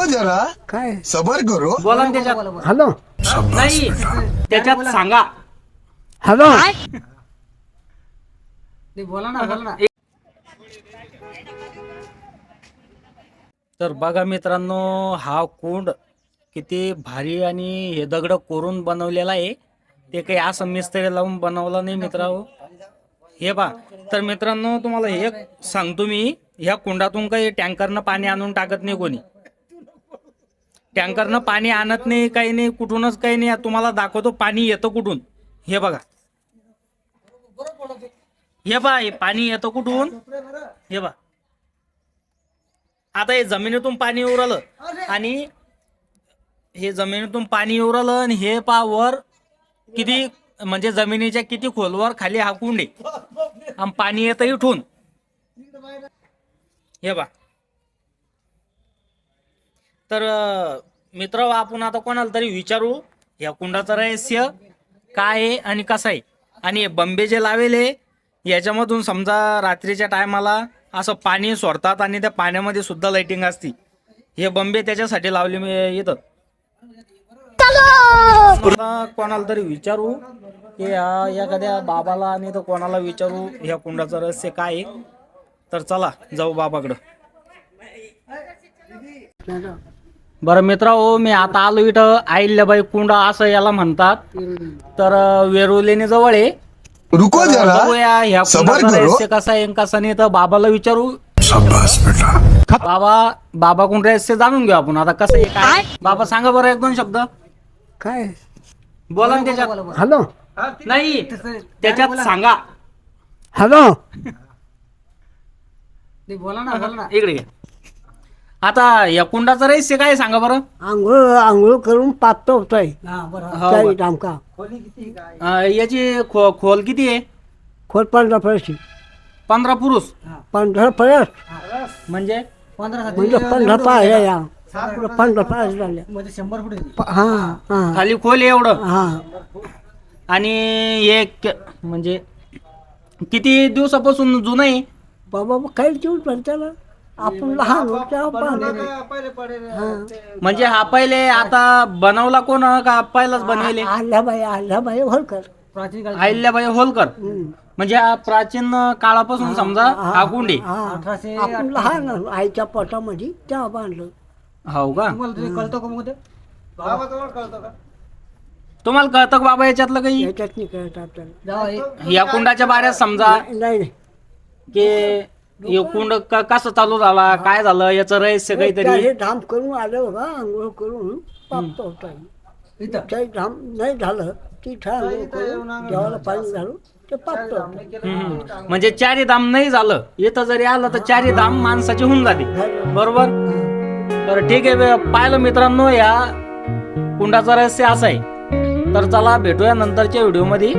जरा काय सबर करो. बोला ना त्याच्यात. हॅलो नाही त्याच्यात सांगा. हॅलो बोला ना बोला ना. तर बघा मित्रांनो, हा कुंड किती भारी आणि हे दगड कोरून बनवलेला आहे. ते काही असं मिस्त्री लावून बनवलं नाही मित्रांनो. हे पा, तर मित्रांनो तुम्हाला हे सांगतो मी, ह्या कुंडातून काही टँकरनं पाणी आणून टाकत नाही कोणी. टँकरनं पाणी आणत नाही, काही नाही, कुठूनच काही नाही. तुम्हाला दाखवतो पाणी येतं कुठून. हे बघा, हे पा, हे पाणी येतं कुठून. हे बा, आता हे जमिनीतून पाणी येऊ राहिलं आणि हे जमिनीतून पाणी येऊ राहिलं आणि हे पा वर किती, म्हणजे जमिनीच्या किती खोलवर खाली हा कुंड आहे आणि पाणी येतं इथून. हे बा, तर मित्र आपण आता कोणाला तरी विचारू या कुंडाचं रहस्य काय आहे आणि कसं आहे. आणि हे बंबे जे लावेले याच्यामधून समजा रात्रीच्या टायमाला असं पाणी सोडतात आणि त्या पाण्यामध्ये सुद्धा लाइटिंग असती. हे बंबे त्याच्यासाठी लावले मी इथं. आता कोणाला तरी विचारू की एखाद्या बाबाला आणि तर कोणाला विचारू ह्या कुंडाचं रहस्य काय आहे. तर चला जाऊ बाबाकडं. बरं मित्रांनो, मी आता आलो इथं अहिल्याबाई कुंड असं याला म्हणतात. तर वेरुलेने जवळ आहे. रुको जरा बघूया ह्या सबर कुंडाचं करो. रहस्य कसं आहे कसं नाही. तर बाबाला विचारू. शाबास बेटा. बाबा कोण रहस्य जाणून घेऊ आपण आता कसं आहे काय. बाबा सांगा बरं एक दोन शब्द. काय बोला ना त्याच्यात. हॅलो नाही त्याच्यात सांगा. हॅलो बोला ना बोला ना. इकडे घे. आता या कुंडाचं रहस्य काय सांगा बरं. आंघोळ आंघोळ करून पातळ होतोय हा बरं. हो, काही बरं. टामका याची खोल किती आहे. खोल 15 फरशी 15 पुरुष 15 फरस म्हणजे 15 म्हणजे 15 पाय या 15 पाय झाले मध्ये 100 फूट येते. हा हा खाली खोल आहे एवढं. हा आणि एक म्हणजे किती दिवसापासून जुनं आहे. बाबा काही दिवस म्हणताना आपण लहान होतो पाहणे. म्हणजे हा पहिले आता बनवला कोण का पहिलाच बनवले. आल्याबाई होलकर प्राचीन काळी अहिल्याबाई होलकर. म्हणजे हा प्राचीन काळापासून समजा हा कुंड आहे. हा 1800 आपण लहान आईच्या पोटामध्ये तेव्हा बांधलं. हो का. तुम्हाला तुम्ही कळतो का मग ते. बाबा तुम्हाला कळतो का. तुम्हाला कळतं का बाबा याच्यातलं काही. याच्यात नाही कळत आपल्याला. जेव्हा या कुंडाच्या बाऱ्यात समजा नाही की हे कुंड कसं चालू झाला काय झालं याचं रहस्य काहीतरी. त्याने धाम करून आलं बघा आंघोळ करून प्राप्त होत आहे. इथं काही धाम नाही झालं तिथं आंघोळ करून देवाला पाणी घालून ते प्राप्त होतं. म्हणजे चारी धाम नाही झालं इथं जरी आलं तर चारी धाम माणसाची होऊन जाते. बरोबर. तर ठीक आहे पाहिलं मित्रांनो या कुंडाचं रहस्य असं आहे. तर चला भेटूया नंतरच्या व्हिडिओ मध्ये.